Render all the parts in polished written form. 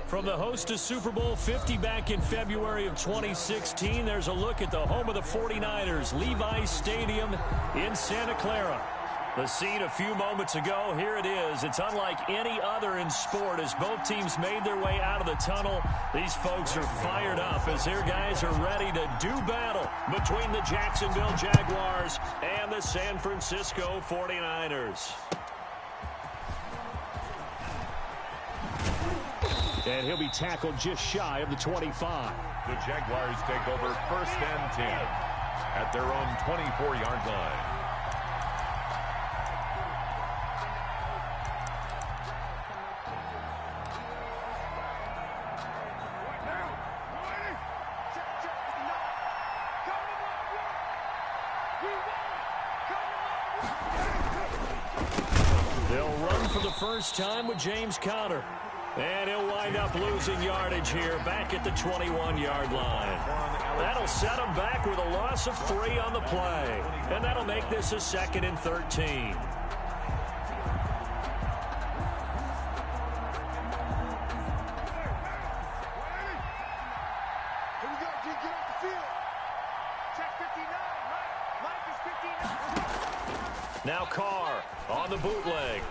From the host to Super Bowl 50 back in February of 2016, there's a look at the home of the 49ers, Levi's Stadium in Santa Clara. The scene a few moments ago, here it is. It's unlike any other in sport as both teams made their way out of the tunnel. These folks are fired up as their guys are ready to do battle between the Jacksonville Jaguars and the San Francisco 49ers. And he'll be tackled just shy of the 25. The Jaguars take over 1st and 10 at their own 24-yard line. They'll run for the first time with James Conner. And he'll wind up losing yardage here back at the 21-yard line. That'll set him back with a loss of 3 on the play. And that'll make this a 2nd and 13. Now Carr on the bootleg.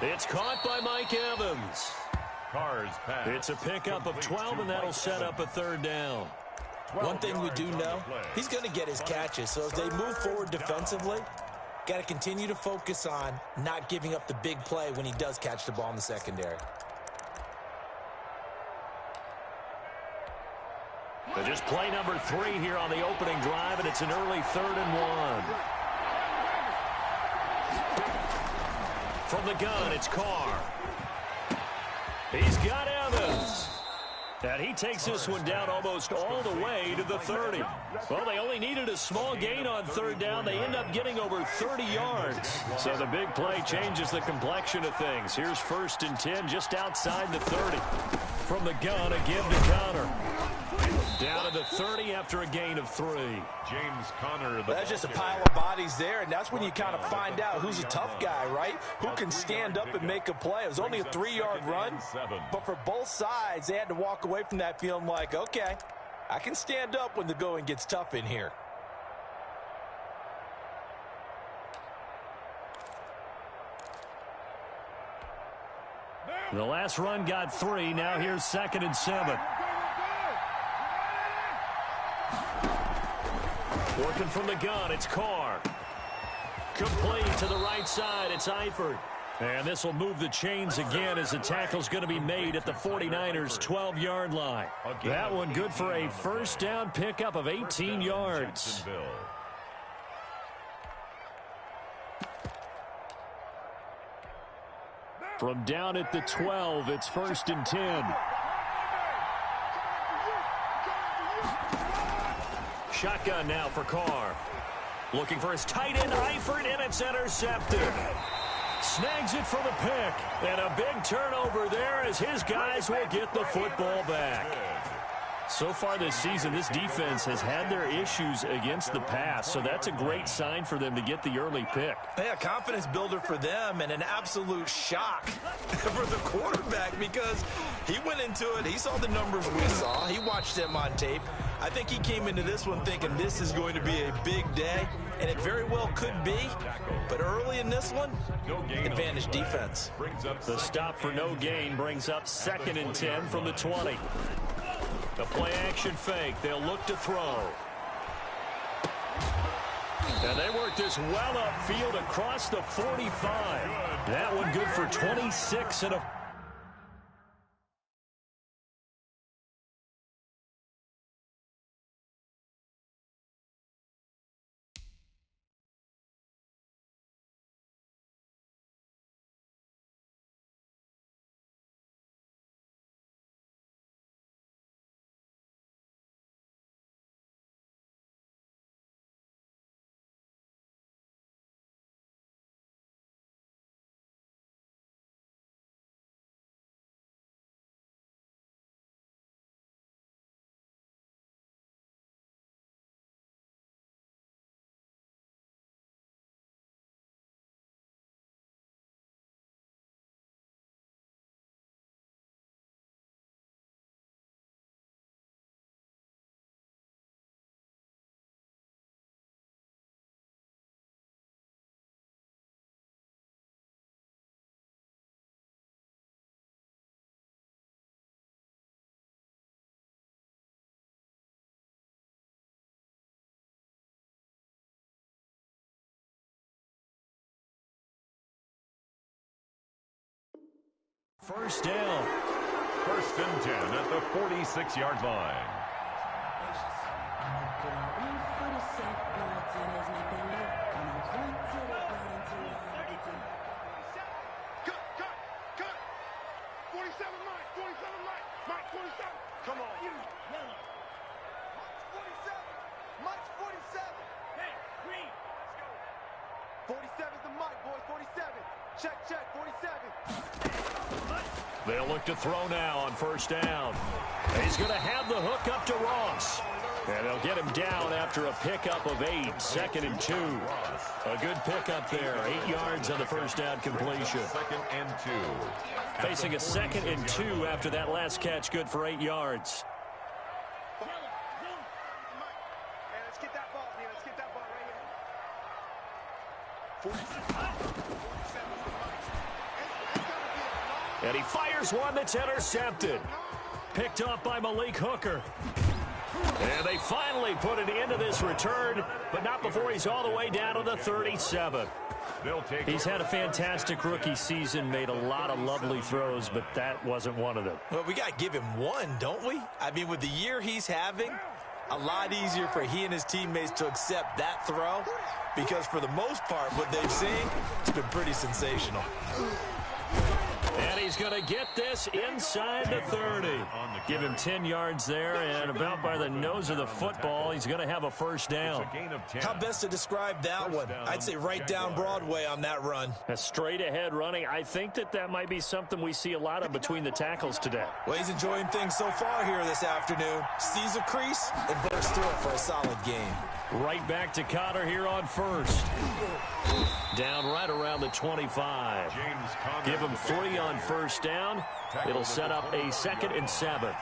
It's caught by Mike Evans. Carr's pass. It's a pickup of 12, and that'll set up a 3rd down. One thing we do know, he's going to get his catches. So as they move forward defensively, got to continue to focus on not giving up the big play when he does catch the ball in the secondary. But just play number 3 here on the opening drive, and it's an early 3rd and 1. From the gun, it's Carr. He's got Evans. And he takes this one down almost all the way to the 30. Well, they only needed a small gain on 3rd down. They end up getting over 30 yards. So the big play changes the complexion of things. Here's 1st and 10 just outside the 30. From the gun, a give to Conner. Down to the 30 after a gain of 3. James Conner. That's just a pile of bodies there, and that's when you kind of find out who's a tough guy, right? Who can stand up and make a play. It was only a 3-yard run, but for both sides, they had to walk away from that feeling like, okay, I can stand up when the going gets tough in here. The last run got 3. Now here's 2nd and 7. Working from the gun, it's Carr. Complete to the right side, it's Eifert. And this will move the chains again as the tackle's going to be made at the 49ers' 12-yard line. That one good for a 1st down pickup of 18 yards. From down at the 12, it's 1st and 10. Shotgun now for Carr. Looking for his tight end, Eifert, and it's intercepted. Snags it for the pick. And a big turnover there as his guys will get the football back. So far this season, this defense has had their issues against the pass, so that's a great sign for them to get the early pick. Yeah, confidence builder for them and an absolute shock for the quarterback because he went into it. He saw the numbers we saw. He watched them on tape. I think he came into this one thinking this is going to be a big day, and it very well could be. But early in this one, advantage defense. The stop for no gain brings up 2nd and 10 from the 20. The play action fake. They'll look to throw. And they work this well upfield across the 45. That one good for 26 and a First down. 1st and 10 at the 46-yard line. Come on. Mike's 47. Hey, Green. Let's go. 47 is the Mike, boys. 47. Check, 47. They'll look to throw now on 1st down. He's going to have the hook up to Ross. And they'll get him down after a pickup of 8. 2nd and 2. A good pickup there. 8 yards on the 1st down completion. 2nd and 2. Facing a 2nd and 2 after that last catch, good for 8 yards. Let's get that ball, man. Let's get that ball right here. And he fires one that's intercepted. Picked off by Malik Hooker. And they finally put an end to this return, but not before he's all the way down to the 37. He's had a fantastic rookie season, made a lot of lovely throws, but that wasn't one of them. Well, we got to give him one, don't we? I mean, with the year he's having, a lot easier for he and his teammates to accept that throw, because for the most part, what they've seen, it's been pretty sensational. And he's going to get this inside the 30. Give him 10 yards there, and about by the nose of the football, he's going to have a 1st down. How best to describe that one? I'd say right down Broadway on that run. A straight-ahead running. I think that might be something we see a lot of between the tackles today. Well, he's enjoying things so far here this afternoon. Sees a crease and bursts through it for a solid gain. Right back to Cotter here on 1st. Down right around the 25. Give him 3 on 1st down. It'll set up a 2nd and 7.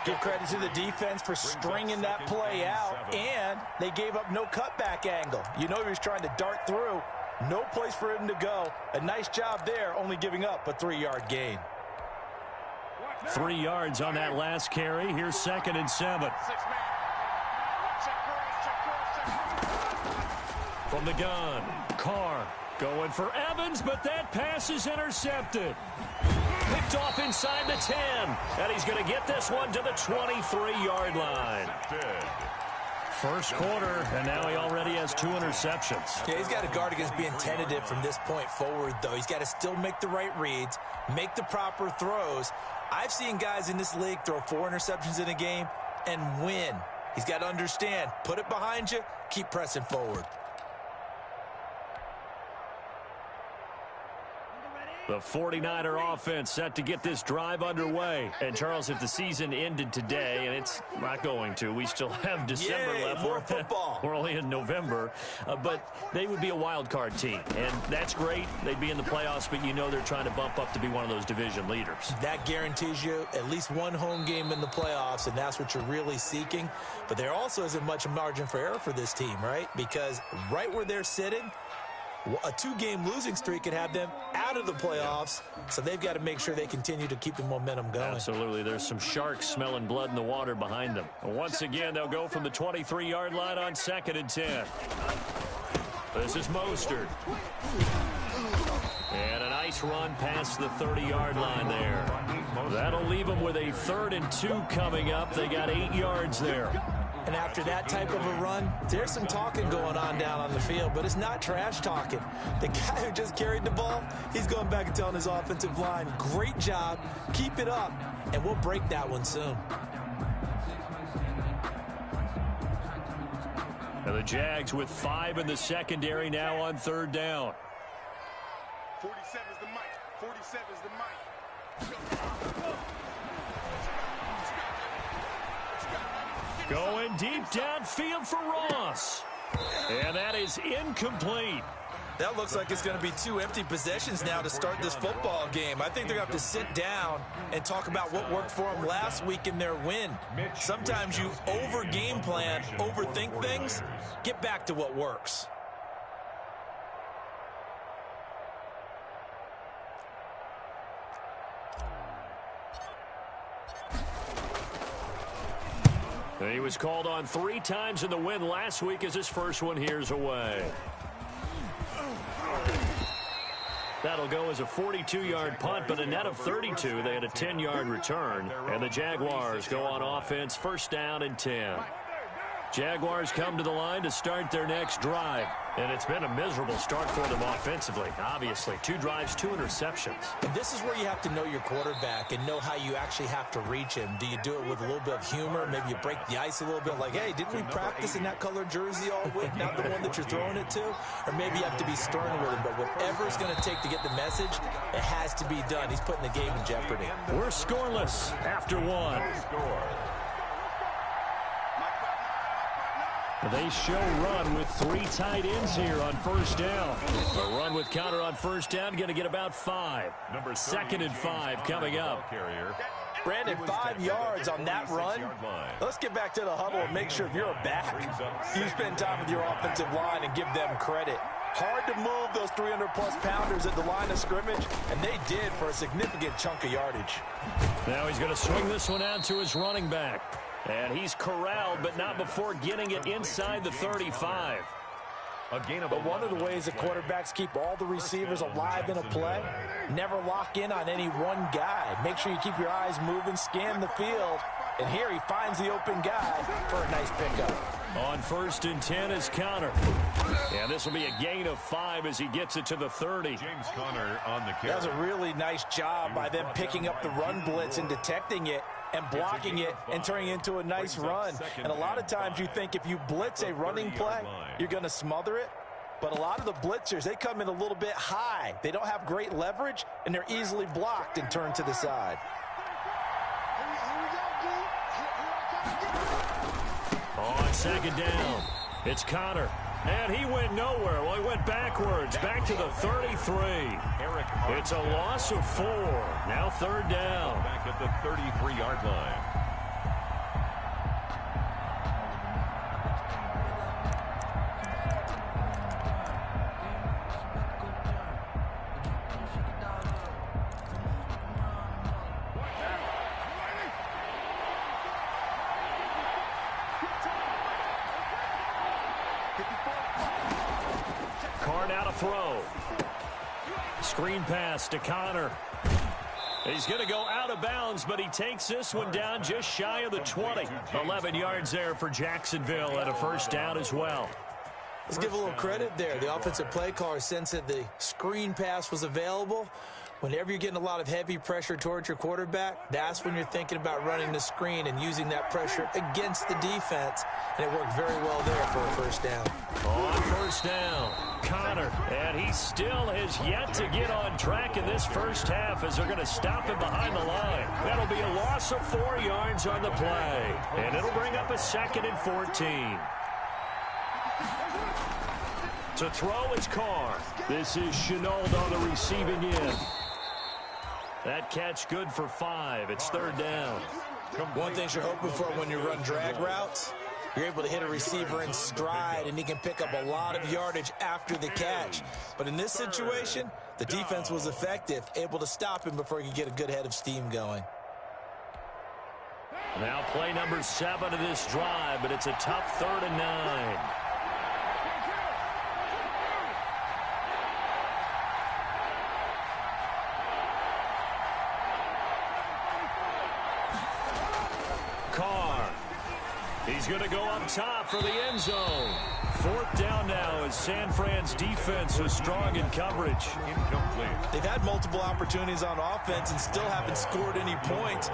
Give credit to the defense for stringing that play out, and they gave up no cutback angle. You know he was trying to dart through. No place for him to go. A nice job there, only giving up a 3-yard gain. 3 yards on that last carry. Here's 2nd and 7. From the gun, Carr going for Evans, but that pass is intercepted. Picked off inside the 10, and he's going to get this one to the 23-yard line. First quarter, and now he already has 2 interceptions. Yeah, he's got to guard against being tentative from this point forward, though. He's got to still make the right reads, make the proper throws. I've seen guys in this league throw 4 interceptions in a game and win. He's got to understand, put it behind you, keep pressing forward. The 49er offense set to get this drive underway. And, Charles, if the season ended today, and it's not going to, we still have December left. More football. We're only in November. But they would be a wild card team. And that's great. They'd be in the playoffs, but you know they're trying to bump up to be one of those division leaders. That guarantees you at least one home game in the playoffs, and that's what you're really seeking. But there also isn't much margin for error for this team, right? Because right where they're sitting, a 2-game losing streak could have them out of the playoffs, so they've got to make sure they continue to keep the momentum going. Absolutely. There's some sharks smelling blood in the water behind them. Once again, they'll go from the 23-yard line on 2nd and 10. This is Mostert. And a nice run past the 30-yard line there. That'll leave them with a 3rd and 2 coming up. They got 8 yards there. And after that type of a run, there's some talking going on down on the field, but it's not trash talking. The guy who just carried the ball, he's going back and telling his offensive line, great job, keep it up, and we'll break that one soon. And the Jags with 5 in the secondary now on 3rd down. 47 is the mic. 47 is the mic. Going deep downfield for Ross. And that is incomplete. That looks like it's going to be 2 empty possessions now to start this football game. I think they're going to have to sit down and talk about what worked for them last week in their win. Sometimes you over-game plan, overthink things. Get back to what works. He was called on 3 times in the win last week as his first one here's away. That'll go as a 42-yard punt, but a net of 32. They had a 10-yard return, and the Jaguars go on offense, first down and 10. Jaguars come to the line to start their next drive. And it's been a miserable start for them offensively, obviously. 2 drives, 2 interceptions. And this is where you have to know your quarterback and know how you actually have to reach him. Do you do it with a little bit of humor? Maybe you break the ice a little bit like, hey, didn't we practice in that color jersey all week, not the one that you're throwing it to? Or maybe you have to be stern with him. But whatever it's going to take to get the message, it has to be done. He's putting the game in jeopardy. We're scoreless after 1. They show run with 3 tight ends here on first down. A run with Conner on first down, going to get about 5. Second and 5 coming up. Brandon, 5 yards on that run. Let's get back to the huddle and make sure if you're a back, you spend time with your offensive line and give them credit. Hard to move those 300-plus pounders at the line of scrimmage, and they did for a significant chunk of yardage. Now he's going to swing this one out to his running back. And he's corralled, but not before getting it inside the 35. But one of the ways the quarterbacks keep all the receivers alive in a play, never lock in on any one guy. Make sure you keep your eyes moving, scan the field. And here he finds the open guy for a nice pickup. On first and 10 is Conner. And this will be a gain of 5 as he gets it to the 30. James Conner on the carry. That was a really nice job by them picking up the run blitz and detecting it and blocking it and turning it into a nice run. And a lot of times you think if you blitz a running play, you're going to smother it. But a lot of the blitzers, they come in a little bit high. They don't have great leverage, and they're easily blocked and turned to the side. On second down, it's Conner. And he went nowhere. Well, he went backwards, back to the 33. It's a loss of 4. Now third down. Back at the 33-yard line. Throw. Screen pass to Conner. He's going to go out of bounds, but he takes this one down just shy of the 20. 11 yards there for Jacksonville and a first down as well. Let's give a little credit there. The offensive play caller sensed that the screen pass was available. Whenever you're getting a lot of heavy pressure towards your quarterback, that's when you're thinking about running the screen and using that pressure against the defense. And it worked very well there for a first down. On first down, Conner. And he still has yet to get on track in this first half as they're going to stop him behind the line. That'll be a loss of 4 yards on the play. And it'll bring up a 2nd and 14. To throw, it's Carr. This is Chenault on the receiving end. That catch good for 5. It's third down. One thing you're hoping for when you run drag routes, you're able to hit a receiver in stride, and he can pick up a lot of yardage after the catch. But in this situation, the defense was effective, able to stop him before he could get a good head of steam going. Now play number 7 of this drive, but it's a tough 3rd and 9. He's going to go up top for the end zone. 4th down now as San Fran's defense was strong in coverage. Incomplete. They've had multiple opportunities on offense and still haven't scored any points.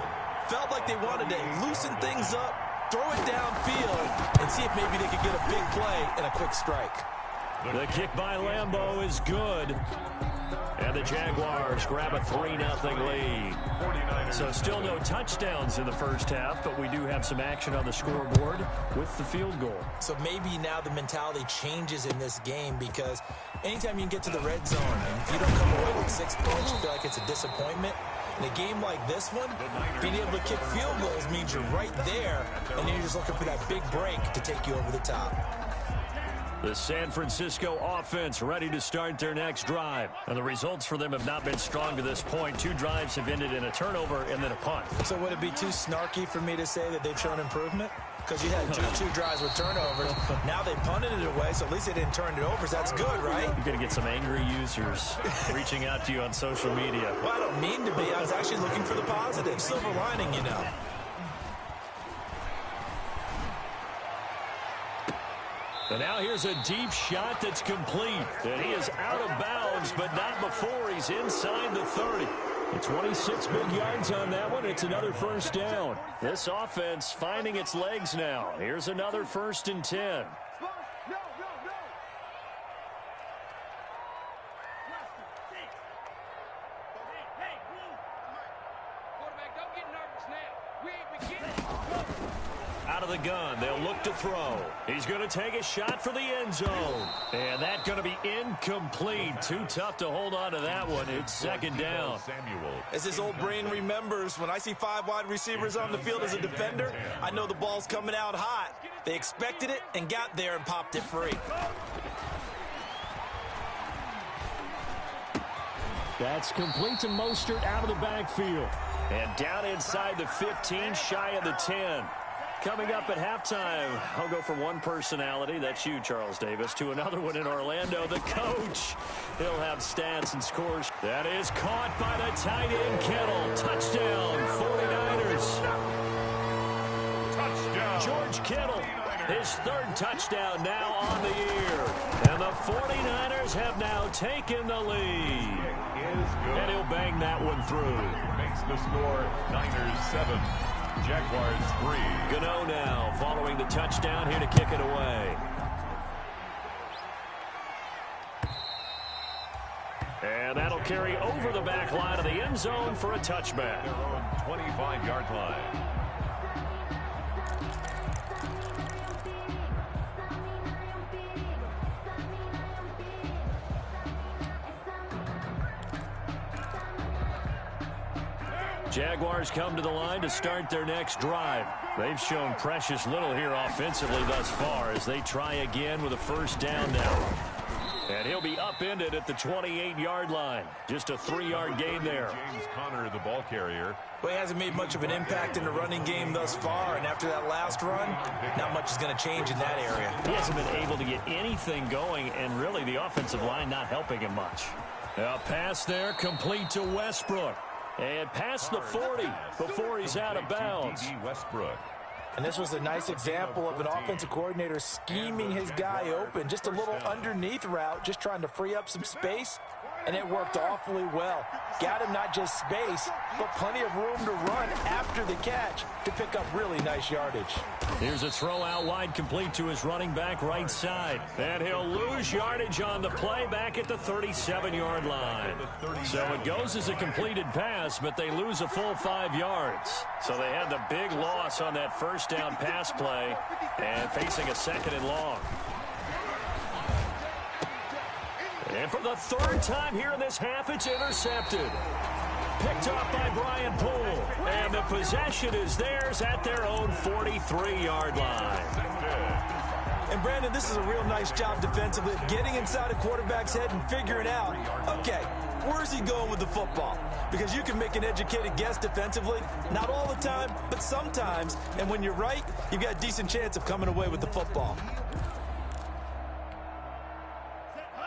Felt like they wanted to loosen things up, throw it downfield, and see if maybe they could get a big play and a quick strike. The kick by Lambeau is good. And the Jaguars grab a 3-0 lead. So still no touchdowns in the first half, but we do have some action on the scoreboard with the field goal. So maybe now the mentality changes in this game because anytime you can get to the red zone and if you don't come away with 6 points, you feel like it's a disappointment. In a game like this one, being able to kick field goals means you're right there, and then you're just looking for that big break to take you over the top. The San Francisco offense ready to start their next drive. And the results for them have not been strong to this point. 2 drives have ended in a turnover and then a punt. So would it be too snarky for me to say that they've shown improvement? Because you had two drives with turnovers. Now they punted it away, so at least they didn't turn it over. So that's good, right? You're going to get some angry users reaching out to you on social media. Well, I don't mean to be. I was actually looking for the positive. Silver lining, you know. And now here's a deep shot that's complete. And he is out of bounds, but not before he's inside the 30. 26 big yards on that one. It's another first down. This offense finding its legs now. Here's another 1st and 10. Out of the gun, they'll look to throw. He's going to take a shot for the end zone. And that's going to be incomplete. Too tough to hold on to that one. It's 2nd down. As his old brain remembers, when I see 5 wide receivers on the field as a defender, I know the ball's coming out hot. They expected it and got there and popped it free. That's complete to Mostert out of the backfield. And down inside the 15, shy of the 10. Coming up at halftime, I'll go from one personality, that's you, Charles Davis, to another one in Orlando, the coach. He'll have stats and scores. That is caught by the tight end, Kittle. Touchdown, 49ers. Touchdown. George Kittle, his 3rd touchdown now on the year. And the 49ers have now taken the lead. And he'll bang that one through. Makes the score Niners 7. Jaguars 3. Gano now following the touchdown here to kick it away. And that'll carry over the back line of the end zone for a touchback. Their own 25-yard line. Jaguars come to the line to start their next drive. They've shown precious little here offensively thus far as they try again with a 1st down now. And he'll be upended at the 28-yard line. Just a 3-yard gain there. James Conner, the ball carrier. Well, he hasn't made much of an impact in the running game thus far, and after that last run, not much is going to change in that area. He hasn't been able to get anything going, and really the offensive line not helping him much. A pass there complete to Westbrook. And past the 40 before he's out of bounds. Westbrook. And this was a nice example of an offensive coordinator scheming his guy open. Just a little underneath route, just trying to free up some space. And it worked awfully well. Got him not just space, but plenty of room to run after the catch to pick up really nice yardage. Here's a throw out wide complete to his running back right side. And he'll lose yardage on the play back at the 37-yard line. So it goes as a completed pass, but they lose a full 5 yards. So they had the big loss on that 1st down pass play and facing a 2nd and long. And for the 3rd time here in this half, it's intercepted. Picked up by Brian Poole. And the possession is theirs at their own 43-yard line. And, Brandon, this is a real nice job defensively of getting inside a quarterback's head and figuring out, okay, where's he going with the football? Because you can make an educated guess defensively, not all the time, but sometimes. And when you're right, you've got a decent chance of coming away with the football.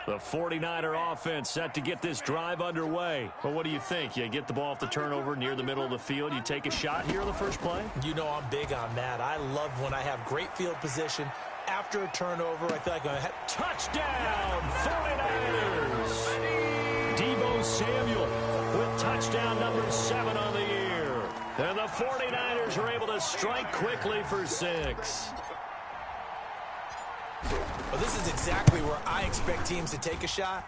The 49er offense set to get this drive underway. But what do you think? You get the ball off the turnover near the middle of the field. You take a shot here on the first play? You know I'm big on that. I love when I have great field position. After a turnover, I feel like I'm going to have... Touchdown, 49ers! Deebo Samuel with touchdown number 7 on the year. And the 49ers are able to strike quickly for 6. Well, this is exactly where I expect teams to take a shot.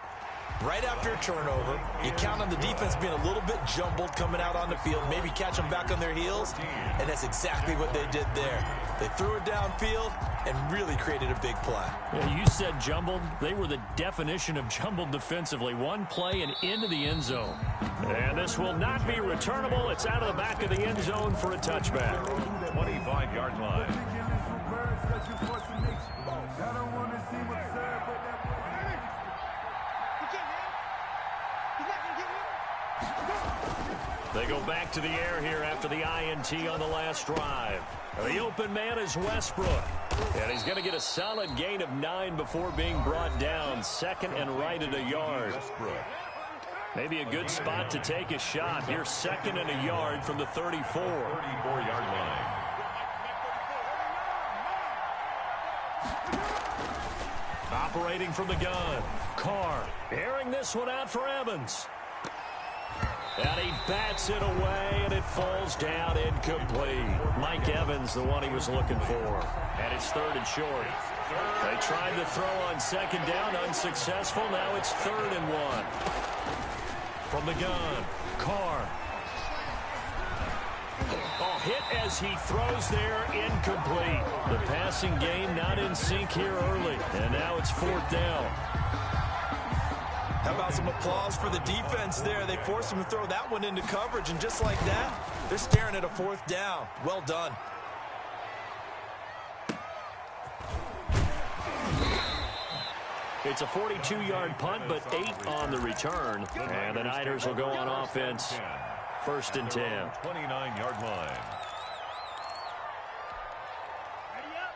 Right after a turnover, you count on the defense being a little bit jumbled coming out on the field, maybe catch them back on their heels, and that's exactly what they did there. They threw it downfield and really created a big play. Yeah, you said jumbled. They were the definition of jumbled defensively. One play and into the end zone. And this will not be returnable. It's out of the back of the end zone for a touchback. 25-yard line. They go back to the air here after the INT on the last drive. The open man is Westbrook. And he's going to get a solid gain of 9 before being brought down. Second and right at a yard. Maybe a good spot to take a shot. Here's second and a yard from the 34. 34-yard line. Operating from the gun. Carr airing this one out for Evans. And he bats it away, and it falls down incomplete. Mike Evans, the one he was looking for. And it's third and short. They tried to throw on second down, unsuccessful. Now it's 3rd and 1. From the gun, Carr. Oh, hit as he throws there, incomplete. The passing game not in sync here early. And now it's 4th down. How about some applause for the defense there? They forced him to throw that one into coverage, and just like that, they're staring at a 4th down. Well done. It's a 42-yard punt, but 8 on the return. And the Niners will go on offense. 1st and 10. 29-yard line.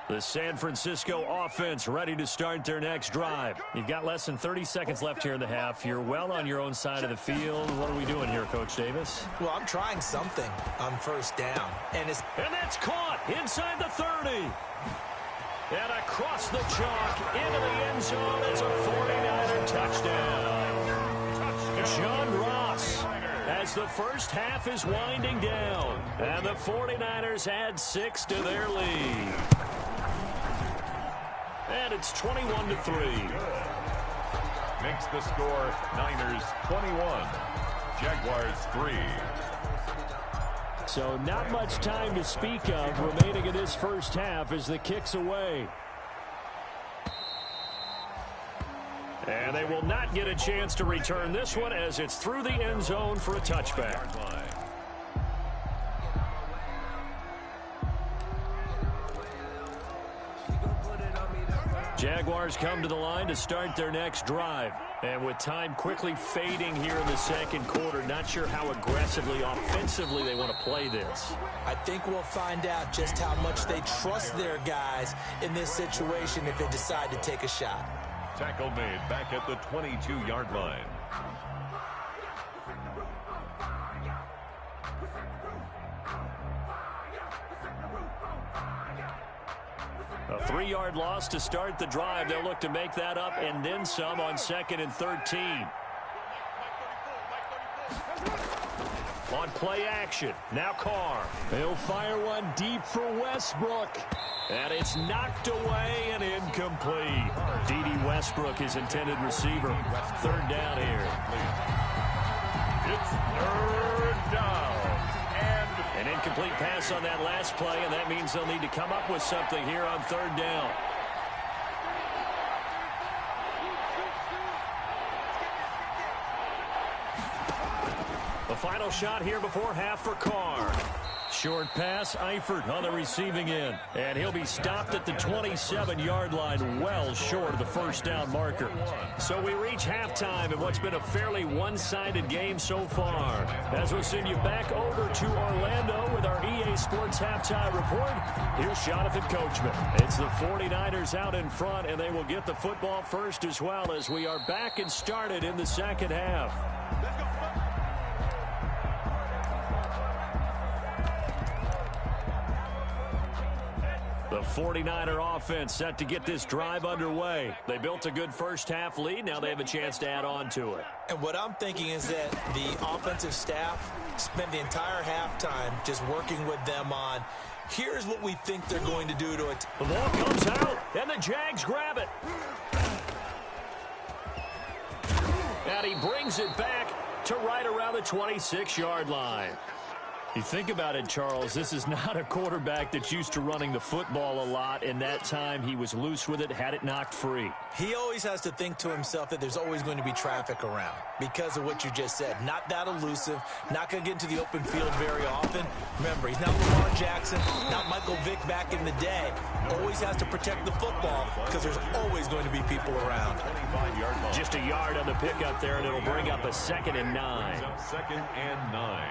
The San Francisco offense ready to start their next drive. You've got less than 30 seconds left here in the half. You're well on your own side of the field. What are we doing here, Coach Davis? Well, I'm trying something on 1st down. And that's caught inside the 30. And across the chalk into the end zone. It's a 49er touchdown. John Ross, as the first half is winding down. And the 49ers add 6 to their lead. And it's 21-3. Makes the score Niners 21, Jaguars 3. So not much time to speak of remaining in this first half as the kick's away. And they will not get a chance to return this one as it's through the end zone for a touchback. Jaguars come to the line to start their next drive. And with time quickly fading here in the second quarter, not sure how aggressively, offensively they want to play this. I think we'll find out just how much they trust their guys in this situation if they decide to take a shot. Tackle made back at the 22-yard line. A 3-yard loss to start the drive. They'll look to make that up and then some on 2nd and 13. On play action. Now Carr. He'll fire one deep for Westbrook. And it's knocked away and incomplete. D.D. Westbrook, his intended receiver. 3rd down here. It's 3rd down. An incomplete pass on that last play, and that means they'll need to come up with something here on 3rd down. The final shot here before half for Carr. Short pass, Eifert on the receiving end. And he'll be stopped at the 27-yard line, well short of the 1st down marker. So we reach halftime in what's been a fairly one-sided game so far. As we'll send you back over to Orlando with our EA Sports Halftime Report, here's Jonathan Coachman. It's the 49ers out in front, and they will get the football first as well as we are back and started in the second half. The 49er offense set to get this drive underway. They built a good first half lead. Now they have a chance to add on to it. And what I'm thinking is that the offensive staff spent the entire halftime just working with them on, here's what we think they're going to do to it. The ball comes out, and the Jags grab it. And he brings it back to right around the 26-yard line. You think about it, Charles, this is not a quarterback that's used to running the football a lot, and that time he was loose with it, had it knocked free. He always has to think to himself that there's always going to be traffic around because of what you just said. Not that elusive, not going to get into the open field very often. Remember, he's not Lamar Jackson, not Michael Vick back in the day. Always has to protect the football because there's always going to be people around. Just a yard on the pickup there, and it'll bring up a 2nd and 9. 2nd and 9.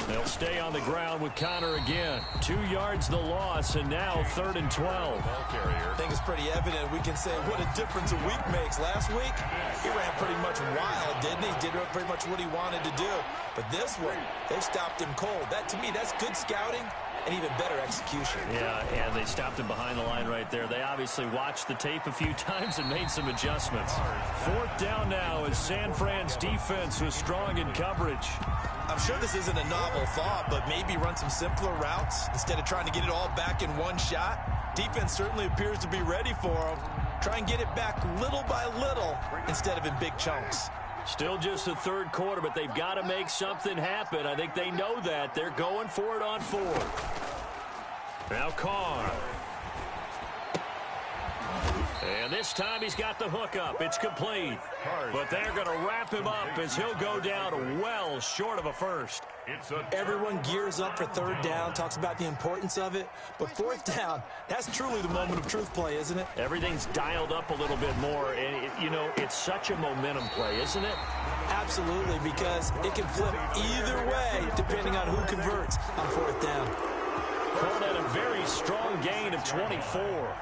They'll stay on the ground with Connor again. 2 yards the loss, and now 3rd and 12. I think it's pretty evident. We can say what a difference a week makes. Last week, he ran pretty much wild, didn't he? Did pretty much what he wanted to do. But this one, they stopped him cold. That, to me, that's good scouting and even better execution. Yeah, and they stopped him behind the line right there. They obviously watched the tape a few times and made some adjustments. 4th down now as San Fran's defense was strong in coverage. I'm sure this isn't a novel thought, but maybe run some simpler routes instead of trying to get it all back in one shot. Defense certainly appears to be ready for him. Try and get it back little by little instead of in big chunks. Still just the 3rd quarter, but they've got to make something happen. I think they know that. They're going for it on 4th. Now Carr. And this time he's got the hook up. It's complete. But they're going to wrap him up as he'll go down well short of a first. Everyone gears up for 3rd down, talks about the importance of it. But 4th down, that's truly the moment of truth play, isn't it? Everything's dialed up a little bit more. And, you know, it's such a momentum play, isn't it? Absolutely, because it can flip either way depending on who converts on 4th down. Called at a very strong gain of 24.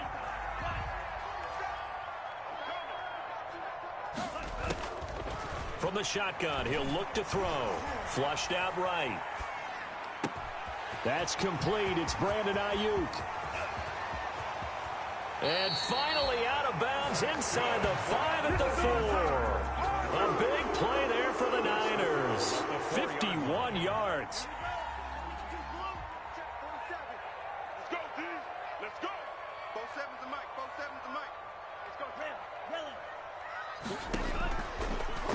From the shotgun, he'll look to throw. Flushed out right. That's complete. It's Brandon Ayuk. And finally out of bounds inside the 5 at the 4. A big play there for the Niners. 51 yards. Let's go, D. Let's go. 4-7's the mic. 4-7's the mic. Let's go.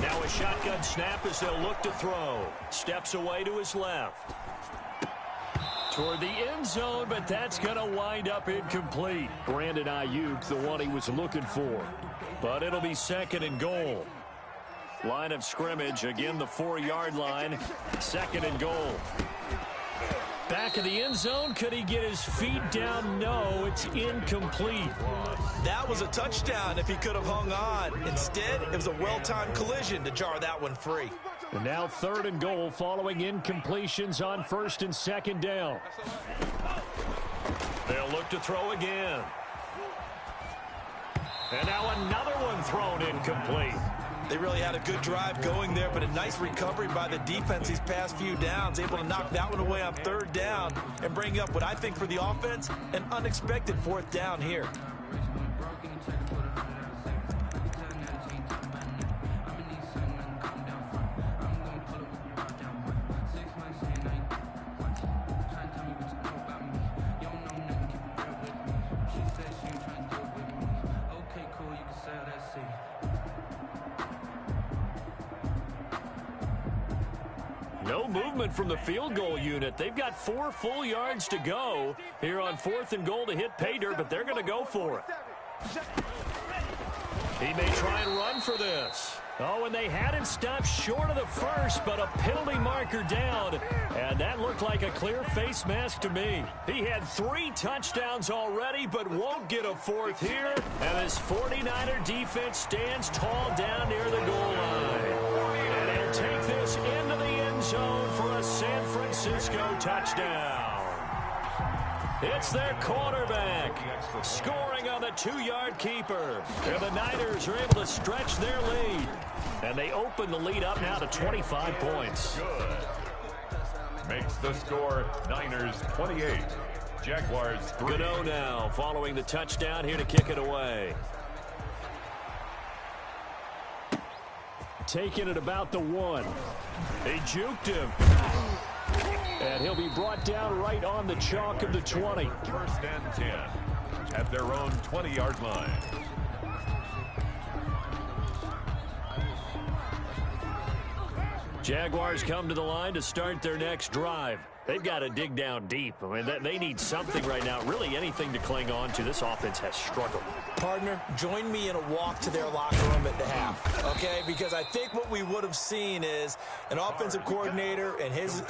Now a shotgun snap as they'll look to throw. Steps away to his left. Toward the end zone, but that's going to wind up incomplete. Brandon Ayuk, the one he was looking for. But it'll be 2nd and goal. Line of scrimmage, again the 4-yard line. 2nd and goal. Back of the end zone, could he get his feet down? No, it's incomplete. That was a touchdown if he could have hung on. Instead, it was a well-timed collision to jar that one free. And now 3rd and goal following incompletions on 1st and 2nd down. They'll look to throw again. And now another one thrown incomplete. They really had a good drive going there, but a nice recovery by the defense these past few downs, able to knock that one away on 3rd down and bring up what I think for the offense, an unexpected 4th down here. No movement from the field goal unit. They've got 4 full yards to go here on 4th and goal to hit pay dirt, but they're going to go for it. He may try and run for this. Oh, and they had him stopped short of the first, but a penalty marker down. And that looked like a clear face mask to me. He had 3 touchdowns already, but won't get a 4th here. And this 49er defense stands tall down near the goal line. And he'll take this into the end zone for a San Francisco touchdown. It's their quarterback scoring on the 2-yard keeper. And the Niners are able to stretch their lead. And they open the lead up now to 25 points. Good. Makes the score Niners 28. Jaguars 3. Gano now following the touchdown here to kick it away. Taking it about the 1. They juked him. And he'll be brought down right on the chalk of the 20. 1st and 10 at their own 20-yard line. Jaguars come to the line to start their next drive. They've got to dig down deep. I mean, they need something right now, really anything to cling on to. This offense has struggled. Partner, join me in a walk to their locker room at the half, okay? Because I think what we would have seen is an offensive coordinator and his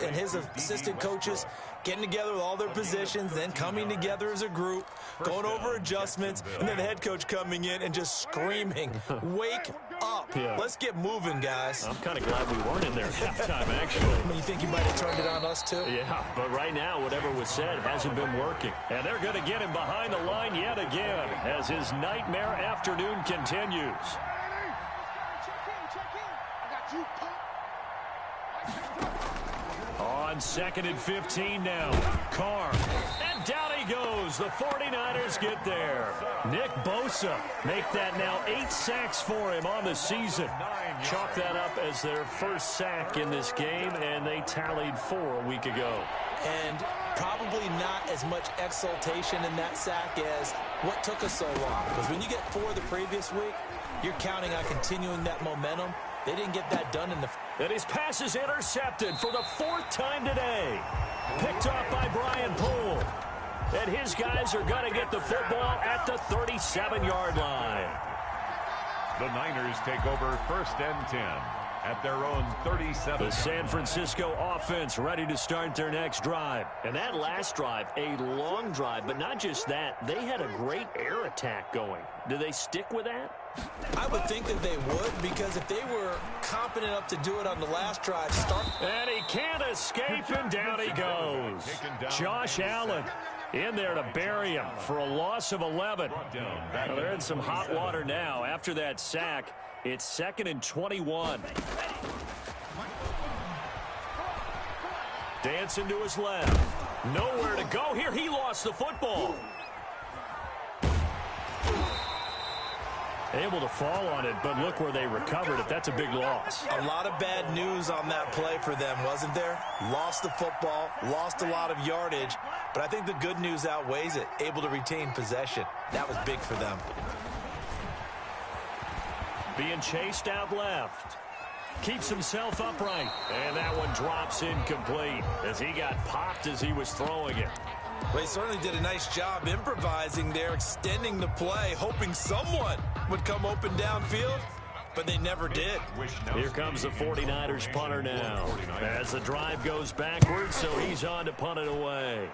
assistant coaches getting together with all their positions, then coming together as a group, going over adjustments, and then the head coach coming in and just screaming, wake up. Yeah. Let's get moving, guys. I'm kind of glad we weren't in there at halftime, actually. You think you might have turned it on us, too? Yeah, but right now, whatever was said hasn't been working. And they're going to get him behind the line yet again as his nightmare afternoon continues. On 2nd and 15 now. Carr. And down he goes. The 49ers get there. Nick Bosa make that now 8 sacks for him on the season. Chalk that up as their first sack in this game, and they tallied 4 a week ago. And probably not as much exultation in that sack as what took us so long. Because when you get 4 the previous week, you're counting on continuing that momentum. They didn't get that done in the... And his pass is intercepted for the 4th time today. Picked off by Brian Poole. And his guys are going to get the football at the 37-yard line. The Niners take over 1st and 10 at their own 37. The San Francisco offense ready to start their next drive. And that last drive, a long drive, but not just that. They had a great air attack going. Do they stick with that? I would think that they would, because if they were competent enough to do it on the last drive, and he can't escape, and down he goes. Josh Allen in there to bury him for a loss of 11. Well, they're in some hot water now. After that sack, it's 2nd and 21. Dancing to his left. Nowhere to go here. He lost the football. Able to fall on it, but look where they recovered it. That's a big loss. A lot of bad news on that play for them, wasn't there? Lost the football, lost a lot of yardage, but I think the good news outweighs it. Able to retain possession. That was big for them. Being chased out left. Keeps himself upright. And that one drops incomplete as he got popped as he was throwing it. Well, he certainly did a nice job improvising there, extending the play, hoping someone would come open downfield, but they never did. Here comes the 49ers punter now as the drive goes backwards, so he's on to punt it away.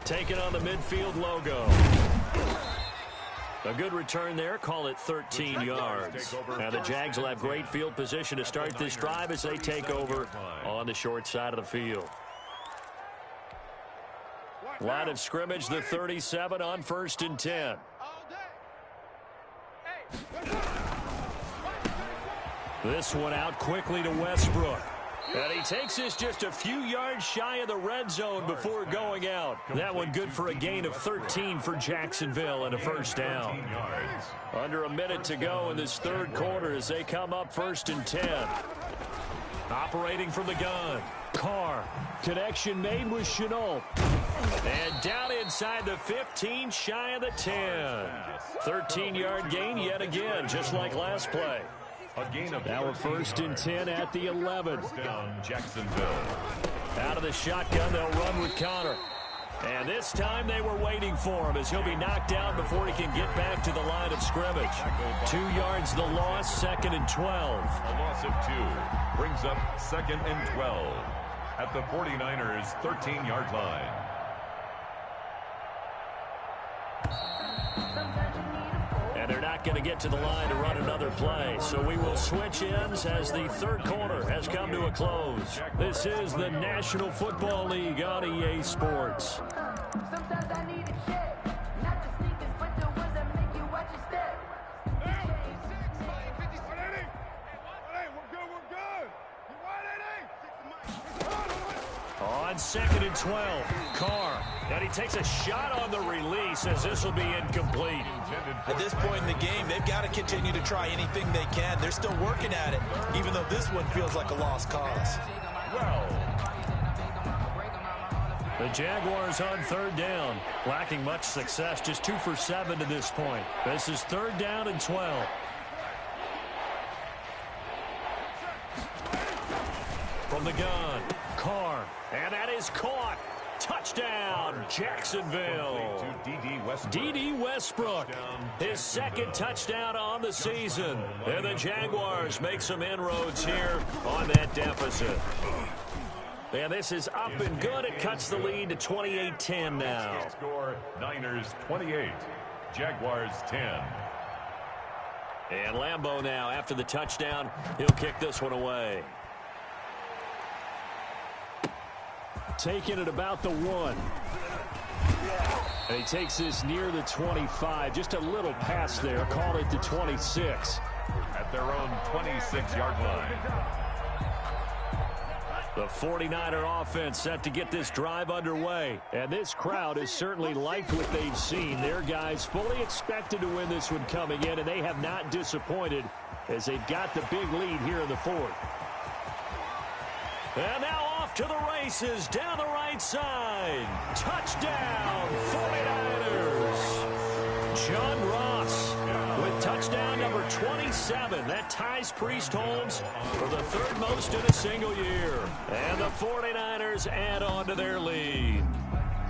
Taking on the midfield logo. A good return there. Call it 13 yards. Now the Jags will have great field position to start this drive as they take over on the short side of the field. Line of scrimmage, the 37 on 1st and 10. This one out quickly to Westbrook. And he takes this just a few yards shy of the red zone before going out. That one good for a gain of 13 for Jacksonville and a first down. Under a minute to go in this 3rd quarter as they come up 1st and 10. Operating from the gun. Carr. Connection made with Chenault. And down inside the 15, shy of the 10. 13-yard gain yet again, just like last play. Now a 1st and 10 at the 11. Down Jacksonville. Out of the shotgun, they'll run with Connor. And this time they were waiting for him as he'll be knocked down before he can get back to the line of scrimmage. 2 yards the loss, 2nd and 12. A loss of 2 brings up 2nd and 12 at the 49ers' 13-yard line. And they're not going to get to the line to run another play. So we will switch ends as the 3rd quarter has come to a close. This is the National Football League on EA Sports. Sometimes I need a check, not the sneakers, but the ones that make you watch your step. On 2nd and 12, Carr. And he takes a shot on the release as this will be incomplete. At this point in the game, they've got to continue to try anything they can. They're still working at it, even though this one feels like a lost cause. The Jaguars on 3rd down, lacking much success, just 2 for 7 to this point. This is 3rd down and 12. Carr, and that is caught. Touchdown, Jacksonville. D.D. Westbrook, his second touchdown on the season. And the Jaguars make some inroads here on that deficit. And this is up and good. It cuts the lead to 28-10 now. Score Niners 28, Jaguars 10. And Lambeau now, after the touchdown, he'll kick this one away. Taking it about the 1. And he takes this near the 25. Just a little pass there. Called it the 26. At their own 26-yard line. The 49er offense set to get this drive underway. And this crowd has certainly liked what they've seen. Their guys fully expected to win this one coming in, and they have not disappointed as they've got the big lead here in the fourth. And now off to the races down the right side. Touchdown, 49ers. John Ross with touchdown number 27. That ties Priest Holmes for the third most in a single year. And the 49ers add on to their lead.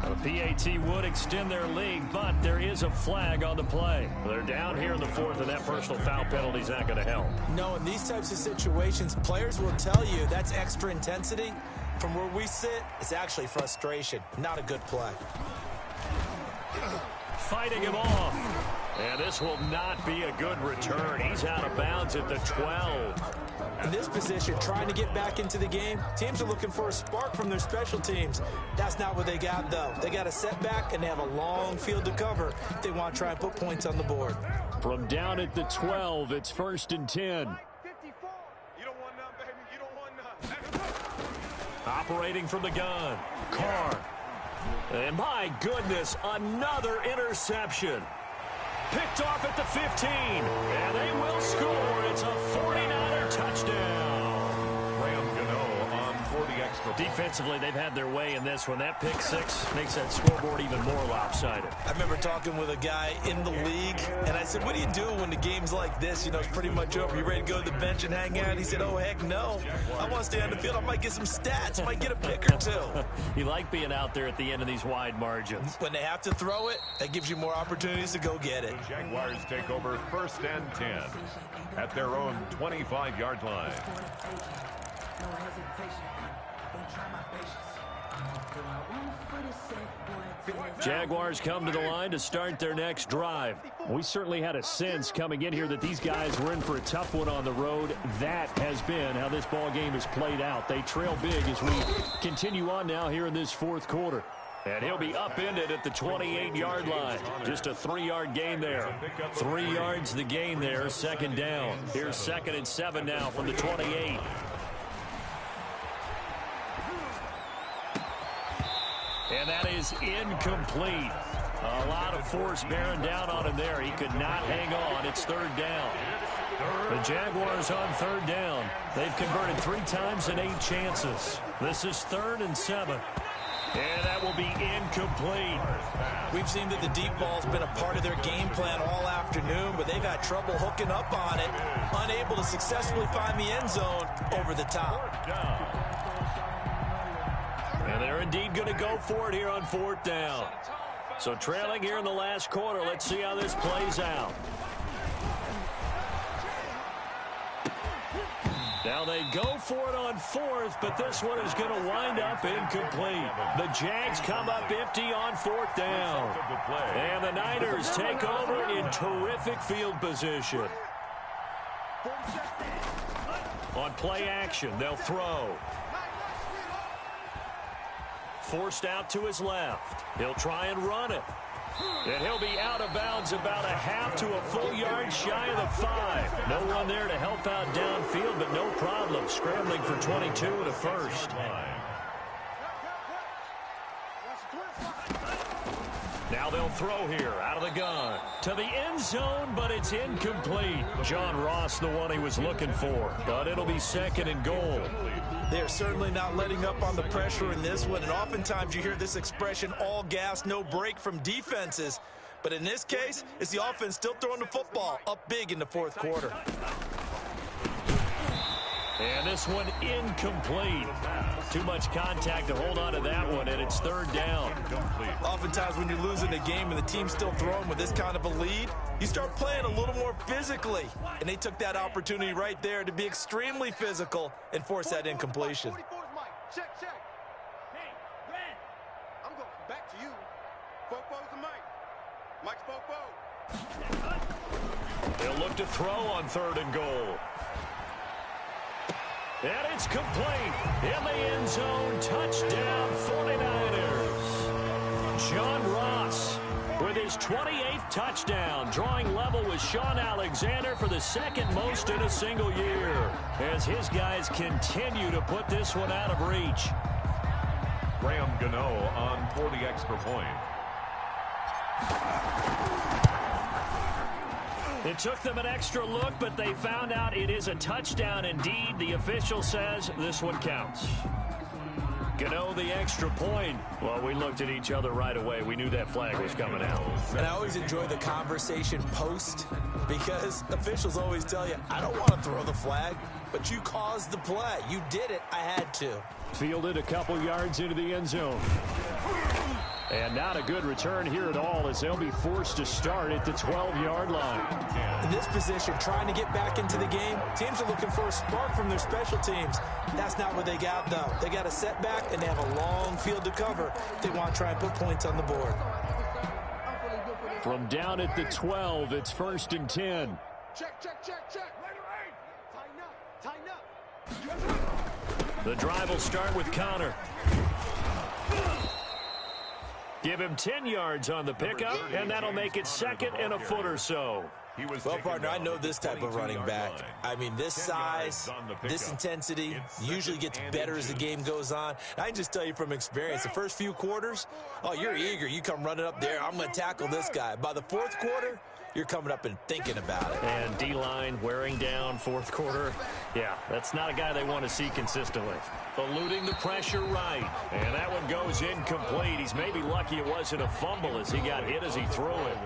The PAT would extend their lead, but there is a flag on the play. They're down here in the fourth, and that personal foul penalty is not going to help. No, in these types of situations, players will tell you that's extra intensity. From where we sit, it's actually frustration. Not a good play. Fighting him off. And this will not be a good return. He's out of bounds at the 12. In this position, trying to get back into the game, teams are looking for a spark from their special teams. That's not what they got, though. They got a setback, and they have a long field to cover if they want to try and put points on the board. From down at the 12, it's 1st and 10. You don't want none, baby. You don't want none. Operating from the gun, Carr. And my goodness, another interception. Picked off at the 15, and they will score. It's a 49er touchdown. Graham Gano on for the extra. Defensively, they've had their way in this one. That pick six makes that scoreboard even more lopsided. I remember talking with a guy in the league, and I said, what do you do when the game's like this? You know, it's pretty much over. You ready to go to the bench and hang out? He said, oh, heck no. I want to stay on the field. I might get some stats. I might get a pick or two. You like being out there at the end of these wide margins. When they have to throw it, that gives you more opportunities to go get it. The Jaguars take over 1st and 10 at their own 25-yard line. Jaguars come to the line to start their next drive. We certainly had a sense coming in here that these guys were in for a tough one on the road. That has been how this ball game has played out. They trail big as we continue on now here in this fourth quarter. And he'll be upended at the 28-yard line. Just a 3-yard gain there. 3 yards the gain there, 2nd down. Here's 2nd and 7 now from the 28. And that is incomplete. A lot of force bearing down on him there. He could not hang on. It's 3rd down. The Jaguars on 3rd down. They've converted 3 times in 8 chances. This is 3rd and 7. And that will be incomplete. We've seen that the deep ball's been a part of their game plan all afternoon, but they've had trouble hooking up on it, unable to successfully find the end zone over the top. And they're indeed going to go for it here on 4th down. So trailing here in the last quarter, let's see how this plays out. Now they go for it on 4th, but this one is going to wind up incomplete. The Jags come up empty on 4th down. And the Niners take over in terrific field position. On play action, they'll throw. Forced out to his left. He'll try and run it. And he'll be out of bounds about a half to a full yard shy of the 5. No one there to help out downfield, but no problem. Scrambling for 22 and a first. Now they'll throw here out of the gun to the end zone, but it's incomplete. John Ross, the one he was looking for, but it'll be 2nd and goal. They're certainly not letting up on the pressure in this one, and oftentimes you hear this expression, all gas, no break from defenses. But in this case, it's the offense still throwing the football up big in the 4th quarter. And this one incomplete. Too much contact to hold on to that one, and it's third down. Oftentimes when you're losing a game and the team's still throwing with this kind of a lead, you start playing a little more physically. And they took that opportunity right there to be extremely physical and force that incompletion. 44's Mike. Check. Hey, Red. I'm going back to you. Fofo's the Mike. Mike's Fofo. They'll look to throw on third and goal. And it's complete. In the end zone, touchdown 49ers. John Ross with his 28th touchdown, drawing level with Sean Alexander for the second most in a single year, as his guys continue to put this one out of reach. Graham Gano on for the extra point. It took them an extra look, but they found out it is a touchdown indeed. The official says this one counts. Gano, the extra point. Well, we looked at each other right away. We knew that flag was coming out. And I always enjoy the conversation post, because officials always tell you, I don't want to throw the flag, but you caused the play. You did it. I had to. Fielded a couple yards into the end zone. And not a good return here at all, as they'll be forced to start at the 12-yard line. In this position, trying to get back into the game, teams are looking for a spark from their special teams. That's not what they got, though. They got a setback, and they have a long field to cover. They want to try and put points on the board. From down at the 12, it's 1st and 10. Check. Tighten up. The drive will start with Connor. Give him 10 yards on the pickup, and that'll make it second and a foot or so. Well, partner, I know this type of running back. I mean, this size, this intensity usually gets better as the game goes on. I can just tell you from experience, the first few quarters, oh, you're eager. You come running up there, I'm going to tackle this guy. By the fourth quarter, you're coming up and thinking about it. And D-line wearing down fourth quarter. Yeah, that's not a guy they want to see consistently. Eluding the pressure right. And that one goes incomplete. He's maybe lucky it wasn't a fumble as he got hit as he threw it.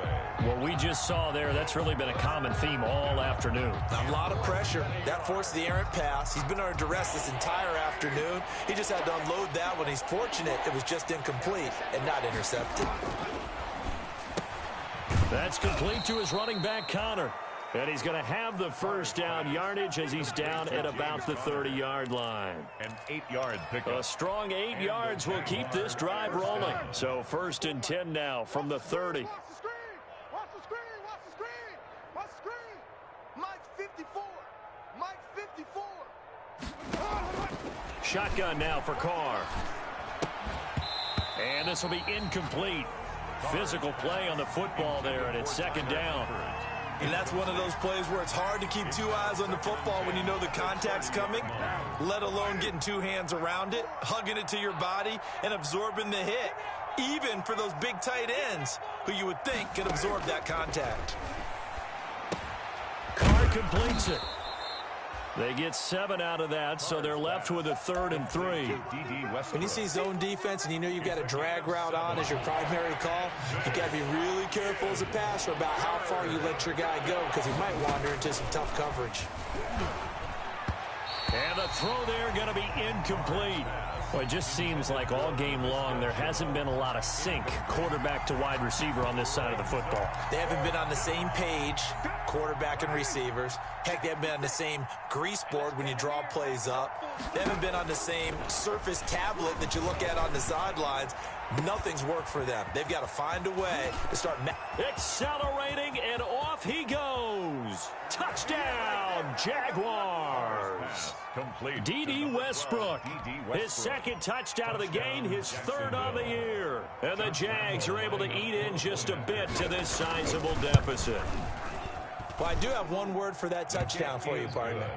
What we just saw there, that's really been a common theme all afternoon. A lot of pressure. That forced the errant pass. He's been under duress this entire afternoon. He just had to unload that one. He's fortunate it was just incomplete and not intercepted. That's complete to his running back, Connor. And he's going to have the first down yardage as he's down at about the 30-yard line. An 8-yard pickup. A strong 8 yards will keep this drive rolling. So 1st and 10 now from the 30. Watch the screen. Mike's 54. Shotgun now for Carr. And this will be incomplete. Physical play on the football there, and it's second down. And that's one of those plays where it's hard to keep two eyes on the football when you know the contact's coming, let alone getting two hands around it, hugging it to your body, and absorbing the hit, even for those big tight ends who you would think could absorb that contact. Carr completes it. They get 7 out of that, so they're left with a 3rd and 3. When you see zone defense and you know you've got a drag route on as your primary call, you've got to be really careful as a passer about how far you let your guy go, because he might wander into some tough coverage. And the throw there going to be incomplete. Well, it just seems like all game long there hasn't been a lot of sync quarterback to wide receiver on this side of the football. They haven't been on the same page, quarterback and receivers. Heck, they haven't been on the same grease board when you draw plays up. They haven't been on the same surface tablet that you look at on the sidelines. Nothing's worked for them. They've got to find a way to start accelerating, and off he goes. Touchdown, Jaguars. Complete. D.D. Westbrook, his second touchdown of the game, his 3rd on the year. And the Jags are able to eat in just a bit to this sizable deficit. Well, I do have one word for that touchdown for you, partner.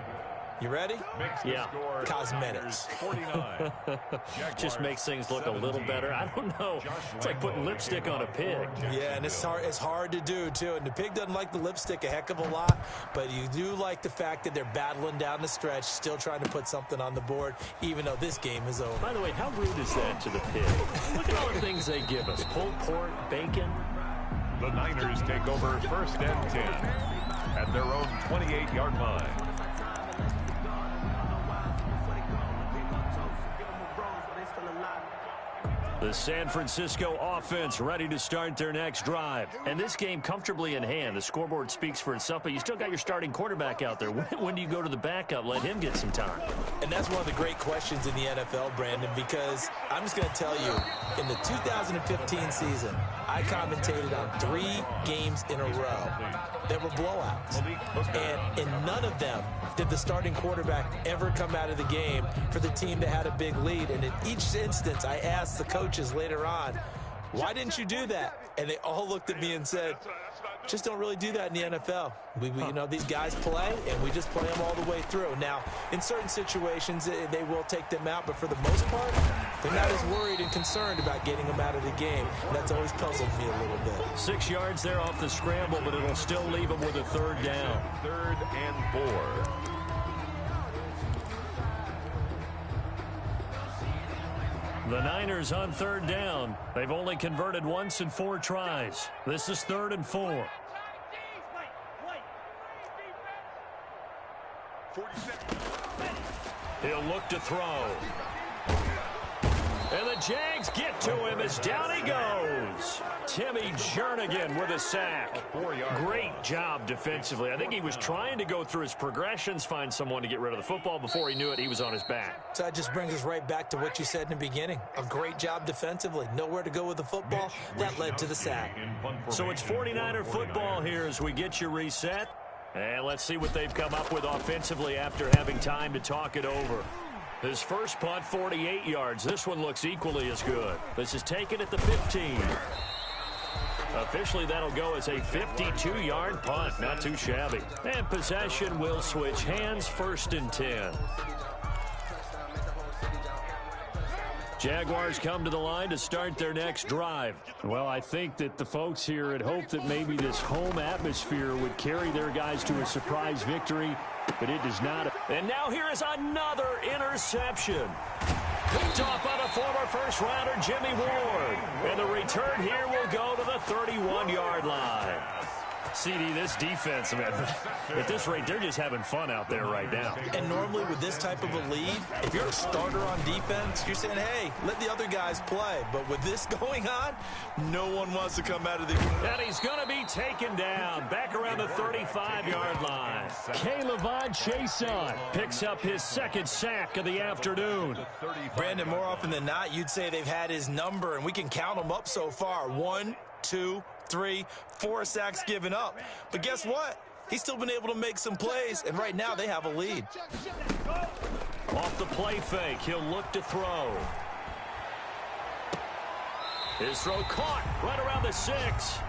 You ready? Yeah. Cosmetics. Just makes things look a little better. I don't know. It's like putting lipstick on a pig. Yeah, and it's hard to do, too. And the pig doesn't like the lipstick a heck of a lot, but you do like the fact that they're battling down the stretch, still trying to put something on the board, even though this game is over. By the way, how rude is that to the pig? Look at all the things they give us. Pulled pork, bacon. The Niners take over 1st and 10 at their own 28-yard line. The San Francisco offense ready to start their next drive. And this game comfortably in hand. The scoreboard speaks for itself, but you still got your starting quarterback out there. When do you go to the backup? Let him get some time. And that's one of the great questions in the NFL, Brandon, because I'm just going to tell you, in the 2015 season, I commentated on 3 games in a row that were blowouts. And in none of them did the starting quarterback ever come out of the game for the team that had a big lead. And in each instance, I asked the coaches later on, why didn't you do that? And they all looked at me and said, just don't really do that in the NFL. You know, these guys play, and we just play them all the way through. Now, in certain situations, they will take them out, but for the most part, they're not as worried and concerned about getting them out of the game. And that's always puzzled me a little bit. 6 yards there off the scramble, but it'll still leave them with a 3rd down. 3rd and 4. The Niners on 3rd down. They've only converted once in 4 tries. This is 3rd and 4. He'll look to throw. And the Jags get to him as down he goes. Timmy Jernigan with a sack. Great job defensively. I think he was trying to go through his progressions, find someone to get rid of the football. Before he knew it, he was on his back. So that just brings us right back to what you said in the beginning. A great job defensively. Nowhere to go with the football. That led to the sack. So it's 49er football here as we get you reset. And let's see what they've come up with offensively after having time to talk it over. His first punt, 48 yards. This one looks equally as good. This is taken at the 15. Officially, that'll go as a 52-yard punt. Not too shabby. And possession will switch hands, 1st and 10. Jaguars come to the line to start their next drive. Well, I think that the folks here had hoped that maybe this home atmosphere would carry their guys to a surprise victory, but it does not. And now here is another interception. Picked off by the former first-rounder Jimmy Ward. And the return here will go to the 31-yard line. CD, this defense, man, at this rate, they're just having fun out there right now. And normally with this type of a lead, if you're a starter on defense, you're saying, hey, let the other guys play. But with this going on, no one wants to come out of the game. And he's going to be taken down back around the 35-yard line. K'Lavon Chason picks up his 2nd sack of the afternoon. Brandon, more often than not, you'd say they've had his number, and we can count them up so far. 1, 2, 3, 4 sacks given up. But guess what? He's still been able to make some plays, and right now they have a lead. Off the play fake, he'll look to throw. His throw caught right around the 6.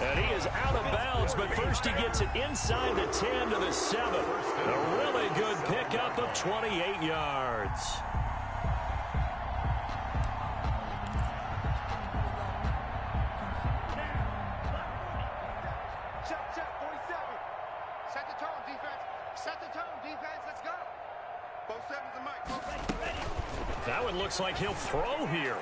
And he is out of bounds, but first he gets it inside the 10 to the 7. A really good pickup of 28 yards. Check, 47. Set the tone, defense. Set the tone, defense. Let's go. Both 7s and Mike. That one looks like he'll throw here.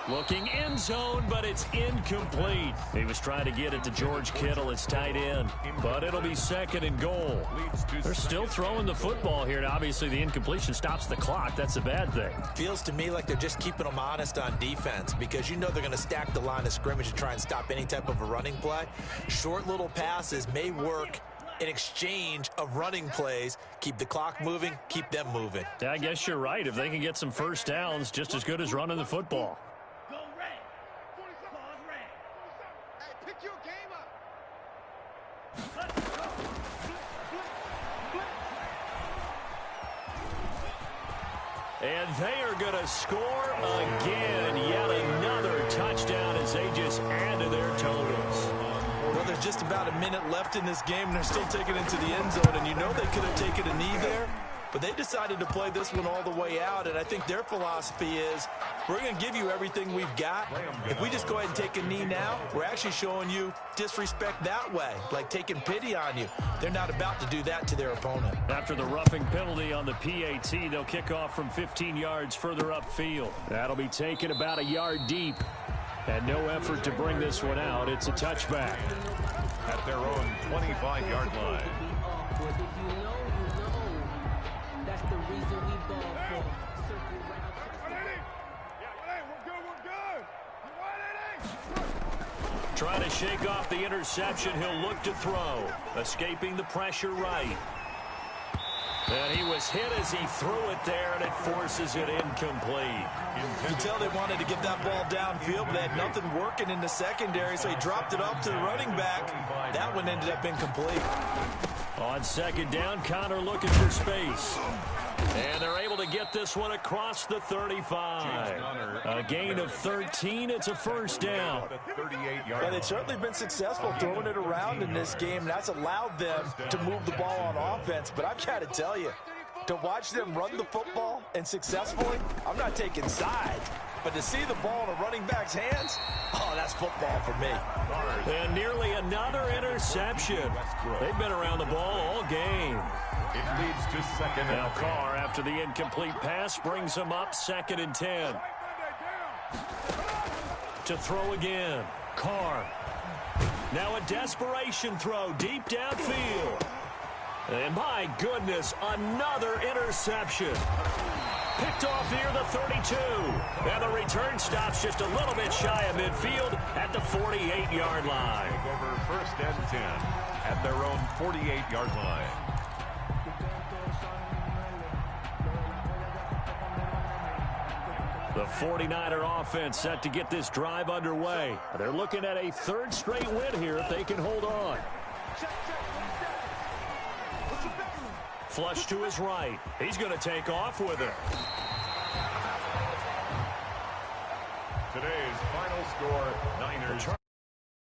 Looking end zone, but it's incomplete. He was trying to get it to George Kittle, his tight end, but it'll be 2nd and goal. They're still throwing the football here, and obviously the incompletion stops the clock. That's a bad thing. Feels to me like they're just keeping them honest on defense because you know they're going to stack the line of scrimmage to try and stop any type of a running play. Short little passes may work in exchange of running plays. Keep the clock moving, keep them moving. Yeah, I guess you're right. If they can get some first downs, just as good as running the football. Pick your game up. And they are going to score again. Yet another touchdown as they just add to their totals. Well, there's just about a minute left in this game, and they're still taking it to the end zone. And you know they could have taken a knee there, but they decided to play this one all the way out. And I think their philosophy is, we're going to give you everything we've got. If we just go ahead and take a knee now, we're actually showing you disrespect that way, like taking pity on you. They're not about to do that to their opponent. After the roughing penalty on the PAT, they'll kick off from 15 yards further upfield. That'll be taken about a yard deep. And no effort to bring this one out. It's a touchback. At their own 25-yard line. Trying to shake off the interception, he'll look to throw. Escaping the pressure right. And he was hit as he threw it there, and it forces it incomplete. You can tell they wanted to get that ball downfield, but they had nothing working in the secondary, so he dropped it off to the running back. That one ended up incomplete. On second down, Connor looking for space. And they're able to get this one across the 35. A gain of 13. It's a first down. Well, they've certainly been successful throwing it around in this game, and that's allowed them to move the ball on offense. But I've got to tell you, to watch them run the football and successfully, I'm not taking sides. But to see the ball in a running back's hands, oh, that's football for me. And nearly another interception. They've been around the ball all game. It leads to second. Now Carr, after the incomplete pass, brings him up 2nd and 10. To throw again. Carr. Now a desperation throw deep downfield. And my goodness, another interception. Picked off near the 32. And the return stops just a little bit shy of midfield at the 48-yard line. Over 1st and 10 at their own 48-yard line. The 49er offense set to get this drive underway. They're looking at a 3rd straight win here if they can hold on. Flush to his right. He's going to take off with it. Today's final score, Niners